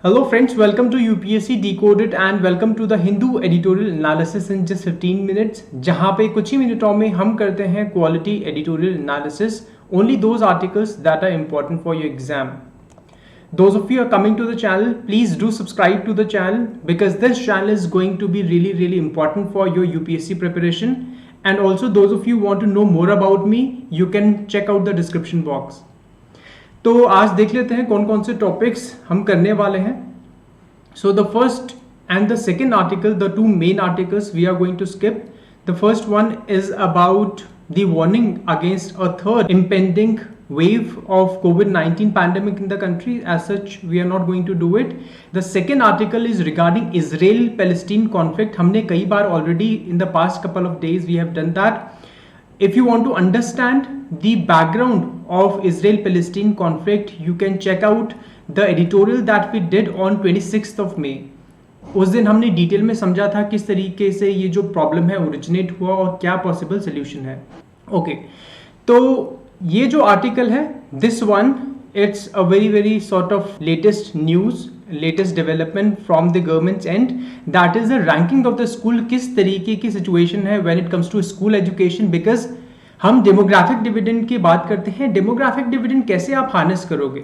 Hello friends, welcome to UPSC Decoded and welcome to the Hindu editorial analysis in just 15 minutes जहां पे कुछ ही मिनटों में हम करते हैं quality editorial analysis only those articles that are important for your exam. Those of you are coming to the channel, please do subscribe to the channel because this channel is going to be really important for your UPSC preparation. And also those of you who want to know more about me, you can check out the description box. तो आज देख लेते हैं कौन कौन से topics हम करने वाले हैं. So the first and the second article, the two main articles we are going to skip. The first one is about the warning against a third impending wave of COVID-19 pandemic in the country. As such, we are not going to do it. The second article is regarding Israel-Palestine conflict. हमने कई बार already in the past couple of days we have done that. If you want to understand the background of Israel-Palestine conflict, you can check out the editorial that we did on 26th of May. उस दिन हमने detail में समझा था किस तरीके से ये जो प्रॉब्लम है ओरिजिनेट हुआ और क्या पॉसिबल सोल्यूशन है. ओके, तो ये जो आर्टिकल है, this one it's a very sort of latest news, latest development from the government's end, that is the ranking of the school. किस तरीके की situation है when it comes to school education, because हम demographic dividend की बात करते हैं. demographic dividend कैसे आप harness करोगे,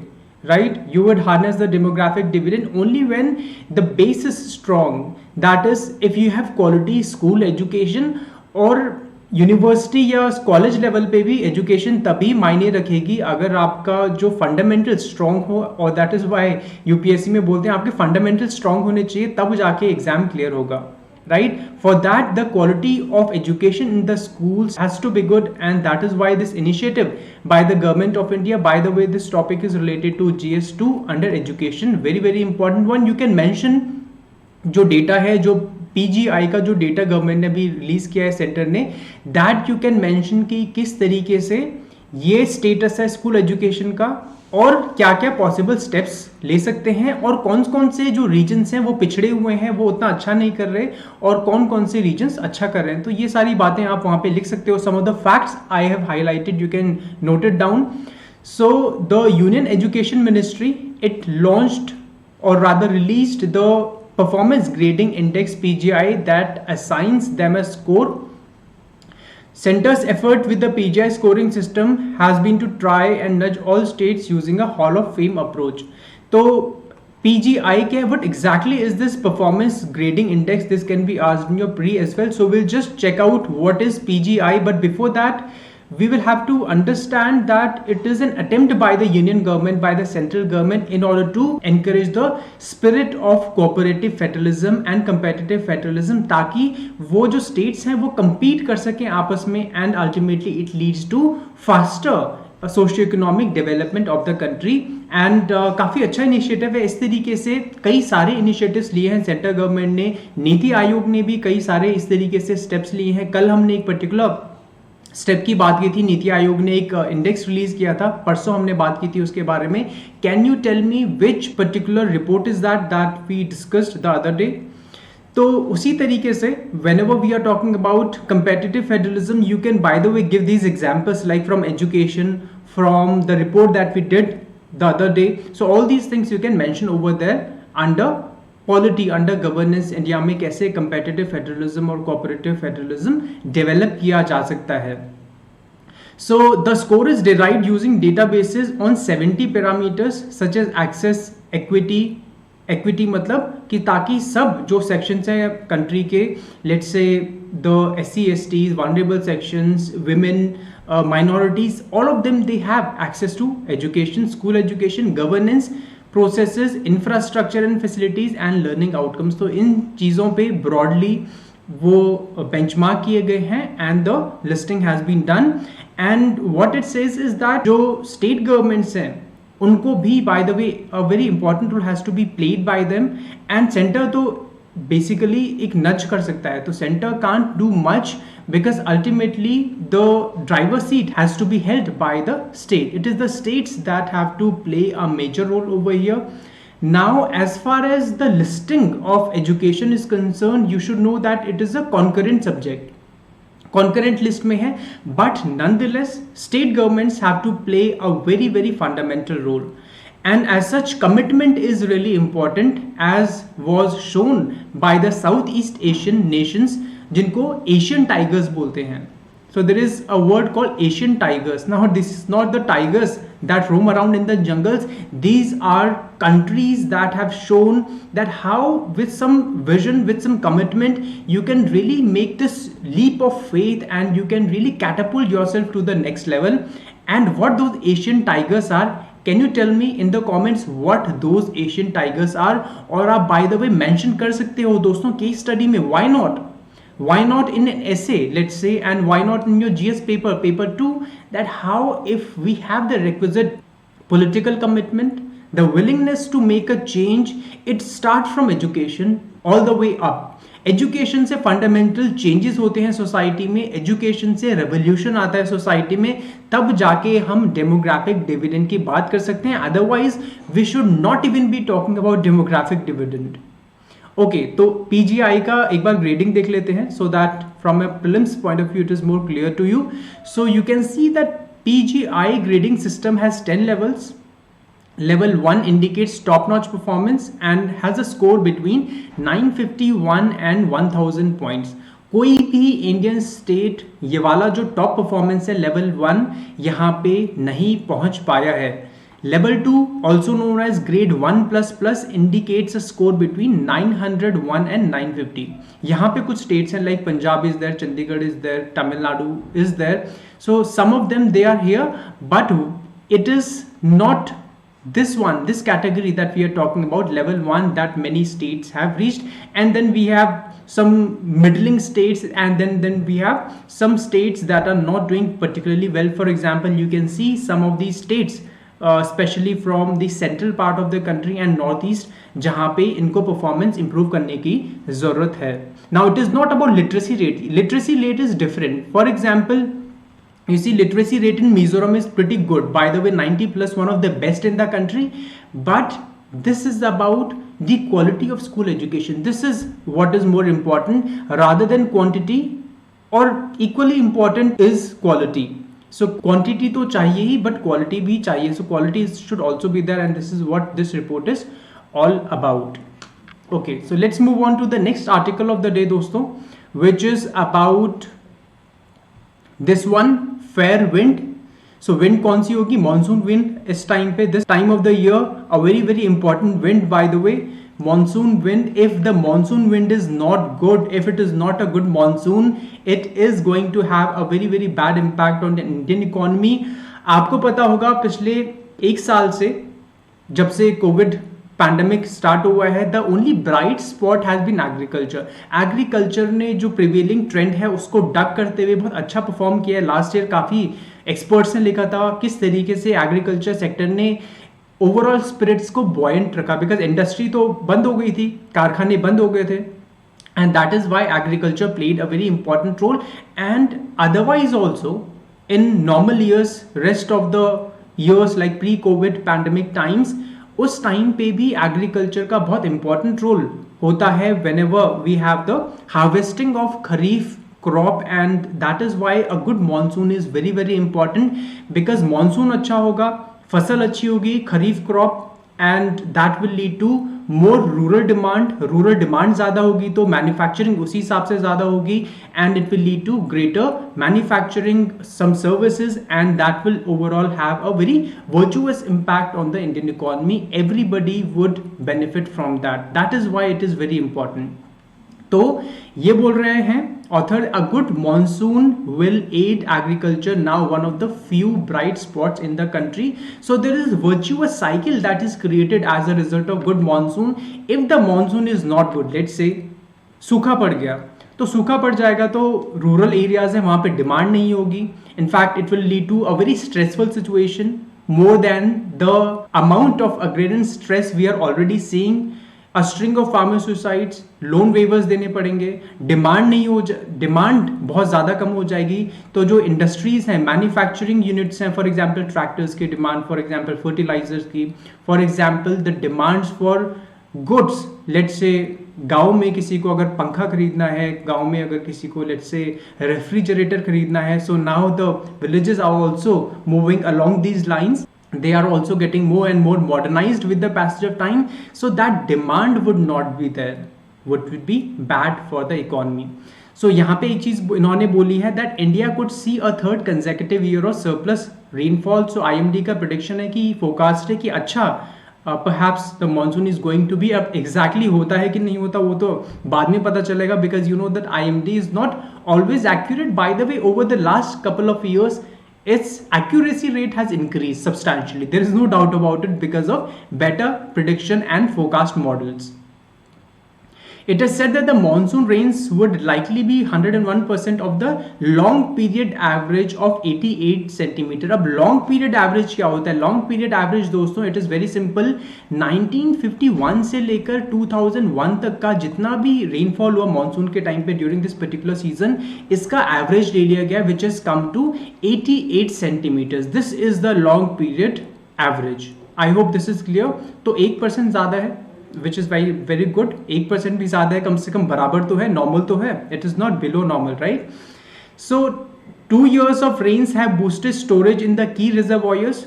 right? You would harness the demographic dividend only when the base is strong, that is if you have quality school education. और university या कॉलेज लेवल पे भी एजुकेशन तभी मायने रखेगी अगर आपका जो फंडामेंटल स्ट्रॉन्ग हो, और दैट इज व्हाई यूपीएससी में बोलते हैं आपके फंडामेंटल स्ट्रॉन्ग होने चाहिए, तब जाके एग्जाम क्लियर होगा, right? For that the quality of education in the schools has to be good, and that is why this initiative by the government of India. By the way, this topic is related to GS2 under education, very important one. You can mention जो data है, जो PGI का जो data government ने भी release किया है centre ने, दैट यू कैन मेंशन कि किस तरीके से ये स्टेटस है स्कूल एजुकेशन का और क्या क्या पॉसिबल स्टेप्स ले सकते हैं, और कौन कौन से जो रीजन्स हैं वो पिछड़े हुए हैं, वो उतना अच्छा नहीं कर रहे, और कौन कौन से रीजन्स अच्छा कर रहे हैं. तो ये सारी बातें आप वहाँ पे लिख सकते हो. Some of the facts I have highlighted, you can note it down. So the union education ministry, it launched or rather released the performance grading index PGI that assigns them a score. Center's effort with the PGI scoring system has been to try and nudge all states using a Hall of Fame approach. So PGI क्या, what exactly is this performance grading index? This can be asked in your pre as well. So we'll just check out what is PGI, but before that we will have to understand that it is an attempt by the union government, by the central government, in order to encourage the spirit of cooperative federalism and competitive federalism, ताकि वो जो states हैं वो compete कर सकें आपस में, and ultimately it leads to faster socio-economic development of the country. And काफ़ी अच्छा इनिशिएटिव है. इस तरीके से कई सारे इनिशिएटिव्स लिए हैं सेंट्रल गवर्नमेंट ने, नीति आयोग ने भी कई सारे इस तरीके से स्टेप्स लिए हैं. कल हमने एक पर्टिकुलर स्टेप की बात की थी, नीति आयोग ने एक इंडेक्स रिलीज किया था, परसों हमने बात की थी उसके बारे में. Can you tell me which particular report is that we discussed the other day? तो उसी तरीके से whenever we are talking about competitive federalism, you can by the way give these examples like from education, from the report that we did the other day. So all these things you can mention over there under polity, under governance India में कैसे competitive federalism और cooperative federalism develop किया जा सकता है. So the score is derived using databases on 70 parameters such as access, equity मतलब कि ताकि सब जो सेक्शंस हैं कंट्री के, let's say the SC STs, vulnerable sections, women, minorities, all of them they have access to education, school education, governance, processes, infrastructure and facilities and learning outcomes. तो इन चीज़ों पे broadly वो benchmark किए गए हैं and the listing has been done. And what it says is that जो state governments हैं उनको भी by the way a very important role has to be played by them, and center तो basically एक nudge कर सकता है. तो center can't do much because ultimately the driver's seat has to be held by the state. It is the states that have to play a major role over here. Now as far as the listing of education is concerned, you should know that it is a concurrent subject. Concurrent list में है, but nonetheless state governments have to play a very fundamental role. And as such, commitment is really important, as was shown by the South East Asian nations, जिनको Asian tigers बोलते हैं. So there is a word called Asian tigers. Now this is not the tigers that roam around in the jungles. These are countries that have shown that how with some vision, with some commitment, you can really make this leap of faith and you can really catapult yourself to the next level. And what those Asian tigers are, can you tell me in the comments what those Asian tigers are? और आप by the way mention कर सकते हो दोस्तों case study में. Why not? Why not in an essay, let's say, and why not in your GS paper, paper 2, that how if we have the requisite political commitment, the willingness to make a change, it starts from education all the way up. Education से fundamental changes होते हैं society में, education से revolution आता है society में, तब जाके हम डेमोग्राफिक डिविडेंड की बात कर सकते हैं. Otherwise we should not even be talking about demographic dividend. Okay, तो पीजीआई का एक बार ग्रेडिंग देख लेते हैं so that from a prelims point of view it is more clear to you. So you can see that PGI grading system has 10 levels. Level 1 indicates top-notch performance and has a score between 951 and 1000 points. कोई भी Indian state ये वाला जो top performance है level 1 यहाँ पे नहीं पहुंच पाया है. Level 2, also known as grade 1++, indicates a score between 901 and 950. यहाँ पे कुछ states हैं like Punjab is there, Chandigarh is there, Tamil Nadu is there. So some of them they are here, but it is not this one, this category that we are talking about, level 1, that many states have reached. And then we have some middling states, and then we have some states that are not doing particularly well. For example, you can see some of these states, especially from the central part of the country and northeast, जहाँ पे इनको performance improve करने की ज़रूरत है. Now it is not about literacy rate. Literacy rate is different. For example, you see literacy rate in Mizoram is pretty good. By the way, 90+, one of the best in the country. But this is about the quality of school education. This is what is more important rather than quantity, or equally important is quality. So quantity तो चाहिए ही, but quality भी चाहिए. So quality should also be there, and this is what this report is all about. Okay, so let's move on to the next article of the day दोस्तों, which is about this one, fair wind. So wind कौन सी होगी? Monsoon wind इस time पे, this time of the year, a very very important wind by the way. Monsoon wind, if the monsoon wind is not good, if it is not a good monsoon, it is going to have a very very bad impact on the Indian economy. आपको पता होगा पिछले एक साल से जब से Covid pandemic start हुआ है, the only bright spot has been agriculture. Agriculture ने जो प्रिवेलिंग ट्रेंड है उसको डक करते हुए बहुत अच्छा परफॉर्म किया है. लास्ट ईयर काफ़ी एक्सपर्ट्स ने लिखा था किस तरीके से एग्रीकल्चर सेक्टर ने ओवरऑल स्पिरिट्स को बॉयंट रखा, बिकॉज इंडस्ट्री तो बंद हो गई थी, कारखाने बंद हो गए थे, and that is why agriculture played a very important role. And otherwise also in normal years, rest of the years like pre COVID pandemic times, उस टाइम पे भी एग्रीकल्चर का बहुत इंपॉर्टेंट रोल होता है whenever we have the harvesting of kharif crop, and that is why a good monsoon is very very important, because monsoon अच्छा होगा, फसल अच्छी होगी, kharif crop, and that will lead to more rural demand. Rural demand ज़्यादा होगी तो manufacturing उसी हिसाब से ज़्यादा होगी, and it will lead to greater manufacturing some services, and that will overall have a very virtuous impact on the Indian economy. Everybody would benefit from that. That is why it is very important. तो ये बोल रहे हैं author, a good monsoon will add agriculture, now one of the few bright spots in the country. So there is virtuous cycle that is created as a result of good monsoon. If the monsoon is not good, let's say सूखा पड़ गया, तो सूखा पड़ जाएगा तो rural areas है वहाँ पे डिमांड नहीं होगी. In fact it will lead to a very stressful situation, more than the amount of agrarian stress we are already seeing. A string of farmer suicides, loan weavers देने पड़ेंगे, डिमांड नहीं हो demand बहुत ज़्यादा कम हो जाएगी. तो जो इंडस्ट्रीज हैं, मैन्युफैक्चरिंग यूनिट्स हैं, फॉर एग्जांपल ट्रैक्टर्स की डिमांड, फॉर एग्जांपल फर्टिलाइजर्स की, for example the demands for goods. Let's say गांव में किसी को अगर पंखा खरीदना है, गांव में अगर किसी को लेट्स से रेफ्रिजरेटर खरीदना है, so now the villages are also moving along these lines. they are also getting more and more modernized with the passage of time, so that demand would not be there, would be bad for the economy. So यहाँ पे एक चीज इन्होंने बोली है that India could see a third consecutive year of surplus rainfall. So IMD का prediction है कि forecast है कि अच्छा perhaps the monsoon is going to be, अब exactly होता है कि नहीं होता वो तो बाद में पता चलेगा, because you know that IMD is not always accurate. By the way, over the last couple of years its accuracy rate has increased substantially. There is no doubt about it because of better prediction and forecast models. It is said that the monsoon rains would likely be 101% of the long period average of 88 centimeter. अब long period average क्या होता है? Long period average दोस्तों, it is very simple. 1951 से लेकर 2001 तक का जितना भी रेनफॉल हुआ मानसून के टाइम पे ड्यूरिंग दिस पर्टिकुलर सीजन, इसका एवरेज ले लिया गया which is come to 88 centimetres. This is the long period average. I hope this is clear. तो 1% ज़्यादा है which is very very good. 1% भी ज़्यादा है, कम से कम बराबर तो है, नॉर्मल तो है. It is not below normal, right? So 2 years of rains have boosted storage in the key reservoirs,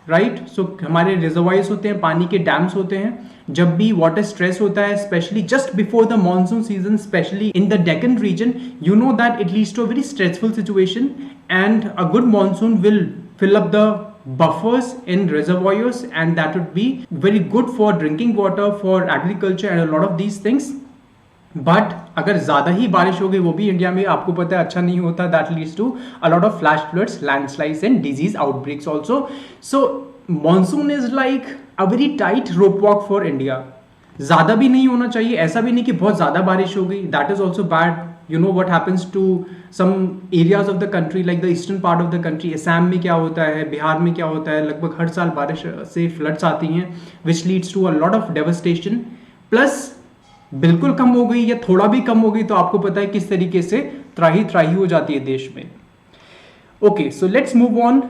right? So हमारे रिजर्वायर्स होते हैं, पानी के डैम्स होते हैं. जब भी वाटर स्ट्रेस होता है, specially just before the monsoon season, specially in the Deccan region, you know that it leads to a very stressful situation, and a good monsoon will fill up the buffers in reservoirs, and that would be very good for drinking water, for agriculture and a lot of these things. But अगर ज़्यादा ही बारिश हो गई, वो भी India में आपको पता है अच्छा नहीं होता. That leads to a lot of flash floods, landslides and disease outbreaks also. So monsoon is like a very tight rope walk for India. ज़्यादा भी नहीं होना चाहिए, ऐसा भी नहीं कि बहुत ज़्यादा बारिश हो गई. That is also bad. You know what happens to some areas of the country like the eastern part of the country. Assam में क्या होता है, बिहार में क्या होता है, लगभग हर साल बारिश से फ्लड्स आती हैं which leads to a lot of devastation. Plus बिल्कुल कम हो गई या थोड़ा भी कम हो गई तो आपको पता है किस तरीके से त्राही त्राही हो जाती है देश में. Okay, so let's move on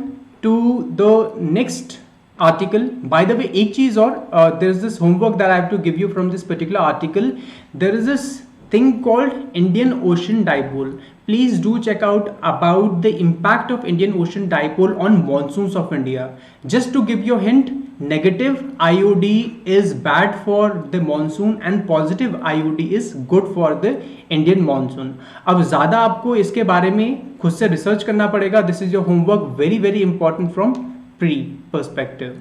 to the next article. By the way एक चीज और, there is this homework that I have to give you from this particular article. There is this thing called Indian Ocean Dipole. Please do check out about the impact of Indian Ocean Dipole on monsoons of India. Just to give you a hint, negative IOD is bad for the monsoon and positive IOD is good for the Indian monsoon. अब ज़्यादा आपको इसके बारे में खुद से research करना पड़ेगा. This is your homework, very very important from pre perspective.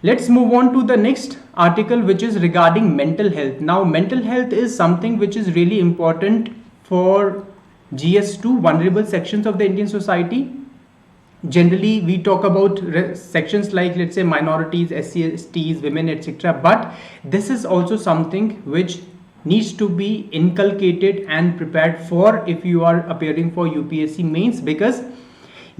Let's move on to the next article, which is regarding mental health. Now, mental health is something which is really important for GS2 vulnerable sections of the Indian society. Generally, we talk about sections like, let's say, minorities, SC, STs, women, etc. But this is also something which needs to be inculcated and prepared for if you are appearing for UPSC mains, because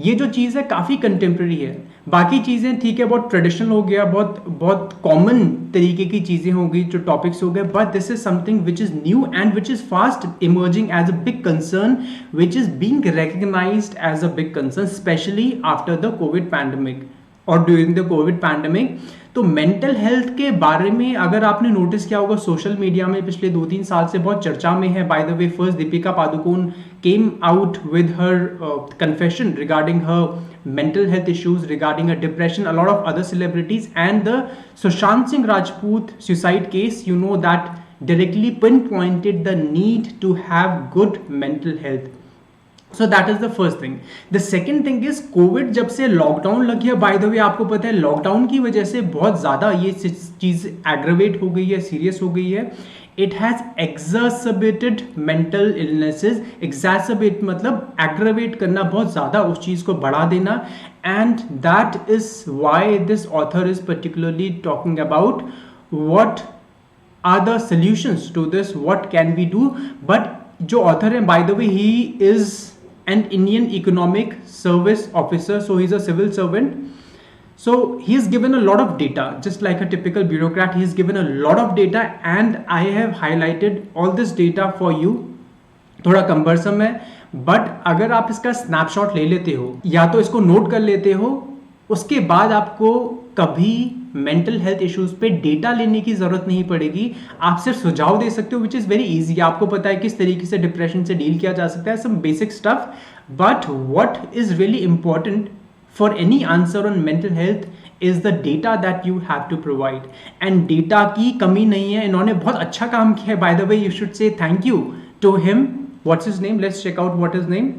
ये जो चीज़ है काफ़ी contemporary है. बाकी चीज़ें ठीक है, बहुत ट्रेडिशनल हो गया, बहुत बहुत कॉमन तरीके की चीज़ें हो गई, जो टॉपिक्स हो गए. But this is something which is new and which is fast emerging as a big concern, which is being recognised as a big concern, specially after the COVID pandemic और during the COVID pandemic. तो mental health के बारे में अगर आपने notice किया होगा, social media में पिछले 2-3 साल से बहुत चर्चा में है. Bye the way, first Deepika Padukone came out with her confession regarding her mental health issues, regarding a depression. A lot of other celebrities, and the Sushant Singh Rajput suicide case, you know, that directly pinpointed the need to have good mental health. So that is the first thing. The second thing is Covid जब से lockdown लग गया, bye the वे आपको पता है lockdown की वजह से बहुत ज़्यादा ये चीज़ एग्रेवेट हो गई है, सीरियस हो गई है. It has exacerbated mental illnesses. Exacerbate मतलब aggravate करना, बहुत ज़्यादा उस चीज़ को बढ़ा देना. And that is why this author is particularly talking about what are the solutions to this, what can we do. But जो author है, by the way, he is an Indian Economic Service Officer, so he's a civil servant. So he's given a lot of data, just like a typical bureaucrat. He's given a lot of data, and I have highlighted all this data for you. थोड़ा cumbersome है, but अगर आप इसका snapshot ले लेते हो या तो इसको नोट कर लेते हो, उसके बाद आपको कभी मेंटल हेल्थ इश्यूज पे डेटा लेने की जरूरत नहीं पड़ेगी. आप सिर्फ सुझाव दे सकते हो, विच इज़ वेरी इजी. आपको पता है किस तरीके से डिप्रेशन से डील किया जा सकता है, some basic stuff. But what is really important for any answer on mental health is the data that you have to provide. And data की कमी नहीं है, इन्होंने बहुत अच्छा काम किया है. By the way, you should say thank you to him. What's his name? Let's check out what his name.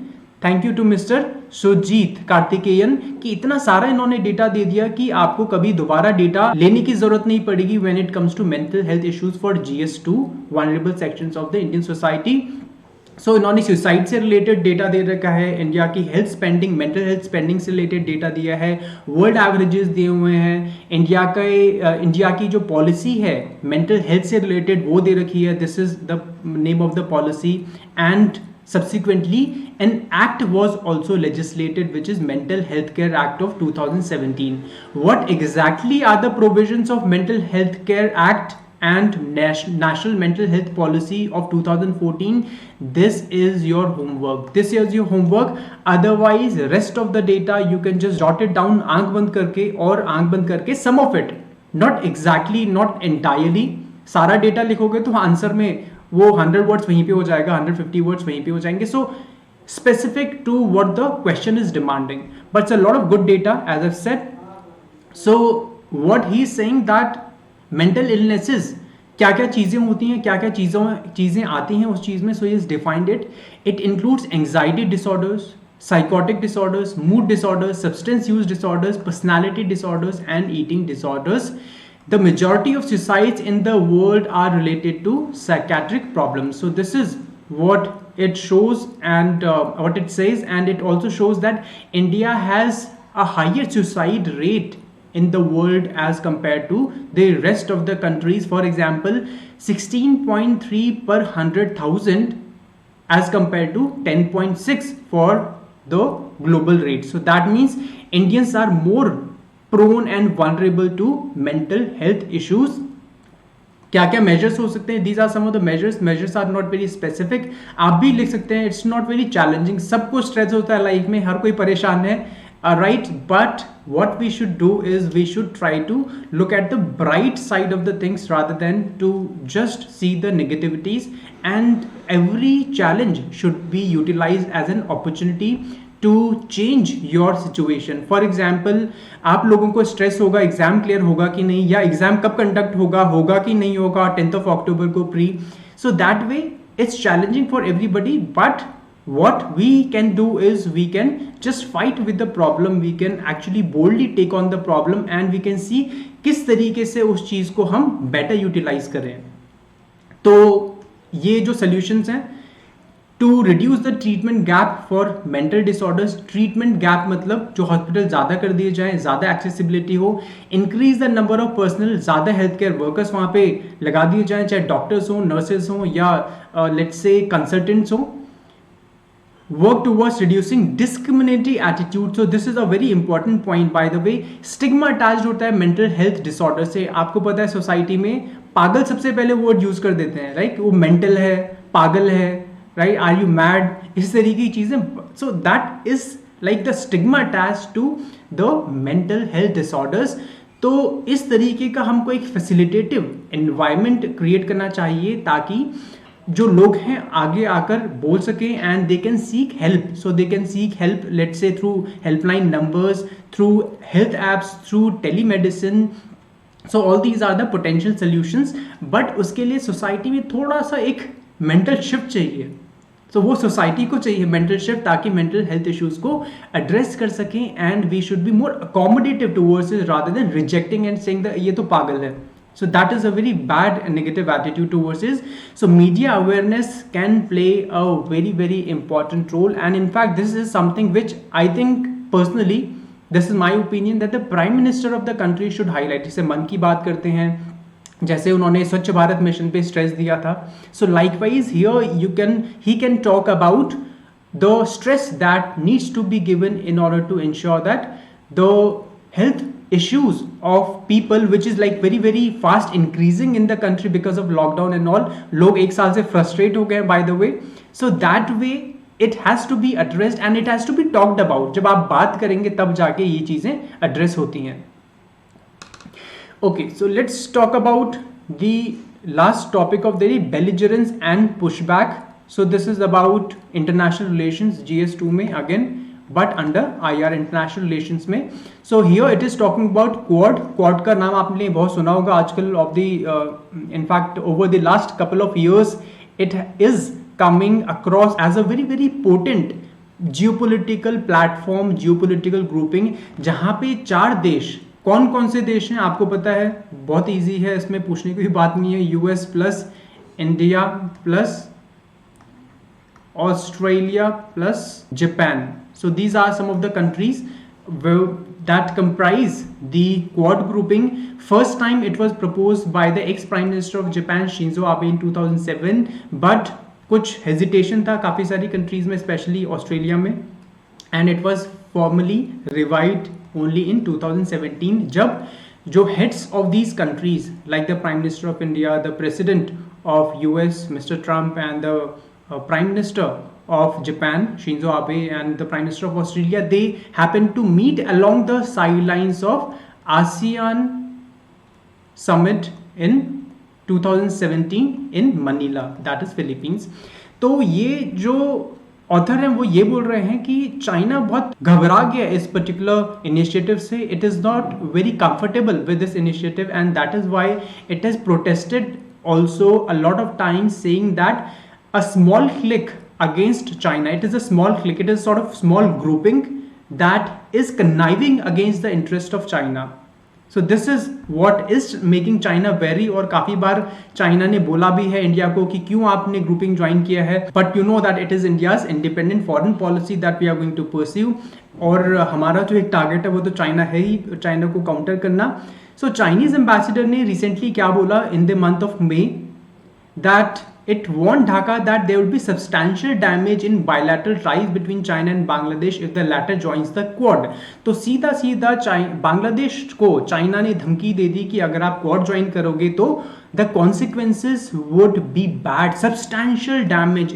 Thank you to mister Sujit Karthikeyan कि इतना सारा इन्होंने डेटा दे दिया कि आपको कभी दोबारा डेटा लेने की जरूरत नहीं पड़ेगी when it comes to mental health issues for GS2 vulnerable sections of the Indian society. So इन्होंने सुसाइड से रिलेटेड डेटा दे रखा है, इंडिया की health spending, mental health spending से रिलेटेड डेटा दिया है, वर्ल्ड एवरेजेस दिए हुए हैं, इंडिया की जो पॉलिसी है मेंटल हेल्थ से रिलेटेड वो दे रखी है. This is the name of the policy. And subsequently an act was also legislated, which is Mental Health Care Act of 2017. What exactly are the provisions of Mental Health Care Act and National Mental Health Policy of 2014? This is your homework. This is your homework. Otherwise rest of the data you can just jot it down आंख बंद करके, और आंख बंद करके some of it, not exactly, not entirely, सारा data लिखोगे तो आंसर में वो 100 वर्ड्स वहीं पे हो जाएगा, 150 वर्ड्स वहीं पे हो जाएंगे. So specific to what the question is demanding, but it's a lot of good data as I said. So what he is saying that mental illnesses क्या क्या चीजें होती हैं, क्या क्या चीजें आती हैं उस चीज में. So he is defined it includes anxiety disorders, psychotic disorders, mood disorders, substance use disorders, personality disorders, and eating disorders. The majority of suicides in the world are related to psychiatric problems. So this is what it shows and what it says, and it also shows that India has a higher suicide rate in the world as compared to the rest of the countries. For example, 16.3 per 100,000 as compared to 10.6 for the global rate. So that means Indians are more prone and vulnerable to mental health issues. क्या क्या measures हो सकते हैं? These are some of the measures. Measures are not very specific. आप भी लिख सकते हैं. It's not very challenging. सबको stress होता है लाइफ में, हर कोई परेशान है, right? But what we should do is we should try to look at the bright side of the things rather than to just see the negativities. And every challenge should be utilized as an opportunity to change your situation. For example, आप लोगों को stress होगा exam clear होगा कि नहीं, या exam कब conduct होगा कि नहीं होगा 10th of October को pre. So that way it's challenging for everybody, but what we can do is we can just fight with the problem. We can actually boldly take on the problem and we can see किस तरीके से उस चीज को हम better utilize करें. तो ये जो solutions हैं to reduce the treatment gap for mental disorders. treatment gap मतलब जो हॉस्पिटल ज़्यादा कर दिए जाएं, ज़्यादा एक्सेसिबिलिटी हो, increase the number of personnel, ज़्यादा हेल्थ केयर वर्कर्स वहाँ पे लगा दिए जाएं, चाहे डॉक्टर्स हों, नर्सेज हों, या लेट्स से कंसल्टेंट्स हों. Work towards reducing discriminatory attitude. So this is a very important point, by the way. Stigma attached होता है mental health disorder से. आपको पता है सोसाइटी में पागल सबसे पहले वर्ड यूज कर देते हैं, राइट? वो मेंटल है, पागल है, राइट? आर यू मैड, इस तरीके की चीजें. So that is like the stigma attached to the mental health disorders. तो इस तरीके का हमको एक फैसिलिटेटिव एनवायरनमेंट क्रिएट करना चाहिए ताकि जो लोग हैं आगे आकर बोल सकें and they can seek help. So they can seek help, let's say through helpline numbers, through health apps, through telemedicine. So all these are the potential solutions. But उसके लिए सोसाइटी में थोड़ा सा एक मेंटल शिफ्ट चाहिए. तो वो society को चाहिए मेंटल शिफ्ट ताकि मेंटल हेल्थ इश्यूज को एड्रेस कर सकें. And we should be more accommodative towards it rather than rejecting and saying that ये तो पागल है. So that is a very bad and negative attitude towards it. So media awareness can play a very, very important role. And in fact, this is something which I think personally, this is my opinion, that the Prime Minister of the country should highlight. जैसे मन की बात करते हैं, जैसे उन्होंने स्वच्छ Bharat mission पे स्ट्रेस दिया था. So likewise here he can talk about the stress that needs to be given in order to ensure that the health issues of people, which is like very very fast increasing in the country because of lockdown and all. लोग एक साल से frustrate हो गए by the way. So that way it has to be addressed and it has to be talked about. जब आप बात करेंगे तब जाके ये चीजें address होती हैं. Okay, so let's talk about the last topic of the belligerence and pushback. So this is about international relations, GS2 में again but under IR international relations में. So here it is talking about quad का नाम आपने बहुत सुना होगा आजकल of the in fact over the last couple of years it is coming across as a very very potent geopolitical platform, geopolitical grouping, जहां पे 4 देश, कौन कौन से देश हैं आपको पता है, बहुत इजी है, इसमें पूछने की बात नहीं है. US plus India plus Australia plus Japan. So these are some of the countries that comprise the Quad grouping. First time it was proposed by the ex-Prime Minister of Japan Shinzo Abe in 2007, but कुछ hesitation था काफ़ी सारी countries में, especially Australia में, and it was formally revived only in 2017 जब जो heads of these countries like the Prime Minister of India, the President of US Mr. Trump, and the Prime Minister of Japan Shinzo Abe, and the Prime Minister of Australia, they happened to meet along the sidelines of ASEAN summit in 2017 in Manila, that is Philippines. तो ये जो author हैं वो ये बोल रहे हैं कि चाइना बहुत घबरा गया इस पर्टिकुलर इनिशिएटिव से. It is not very comfortable with this initiative and that is why it has protested also a lot of times, saying that a small clique against China, it is a small clique, it is sort of small grouping that is conniving against the interest of China. So this is what is making China wary, और काफ़ी बार China ने बोला भी है India को कि क्यों आपने ग्रुपिंग ज्वाइन किया है, but you know that it is India's independent foreign policy that we are going to pursue, और हमारा जो एक टारगेट है वो तो चाइना है ही, चाइना को काउंटर करना. सो चाइनीज एम्बेसडर ने रिसेंटली क्या बोला in the month of May, that it warned Dhaka that there would be substantial damage in bilateral ties between China and Bangladesh if the latter joins the Quad. तो सीधा सीधा बांग्लादेश को China ने धमकी दे दी कि अगर आप क्वाड ज्वाइन करोगे तो the consequences would be bad, substantial damage.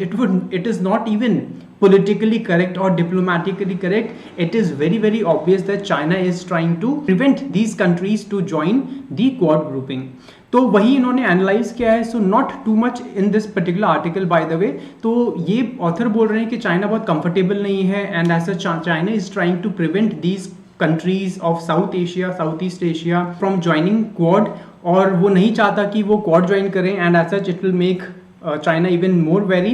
It is not even politically correct or diplomatically correct. It is very very obvious that China is trying to prevent these countries to join the Quad grouping. तो वही इन्होंने analyse किया है. So not too much in this particular article by the वे. तो ये author बोल रहे हैं कि चाइना बहुत कंफर्टेबल नहीं है and as such China is trying to prevent these countries of South Asia, South East Asia from joining Quad, और वो नहीं चाहता कि वो क्वाड ज्वाइन करें and as such it will make China even more wary.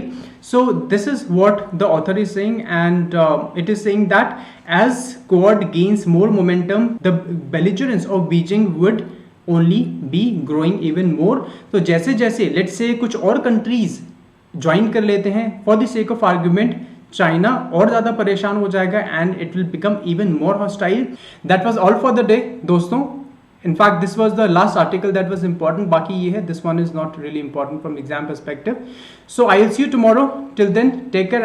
So this is what the author is saying, and it is saying that as Quad gains more momentum, the belligerence of Beijing would only be growing even more. तो जैसे जैसे let's say कुछ और countries join कर लेते हैं for the sake of argument, China और ज़्यादा परेशान हो जाएगा and it will become even more hostile. That was all for the day दोस्तों. In fact, this was the last article that was important. बाकी ये है, this one is not really important from exam perspective. So I will see you tomorrow. Till then, take care.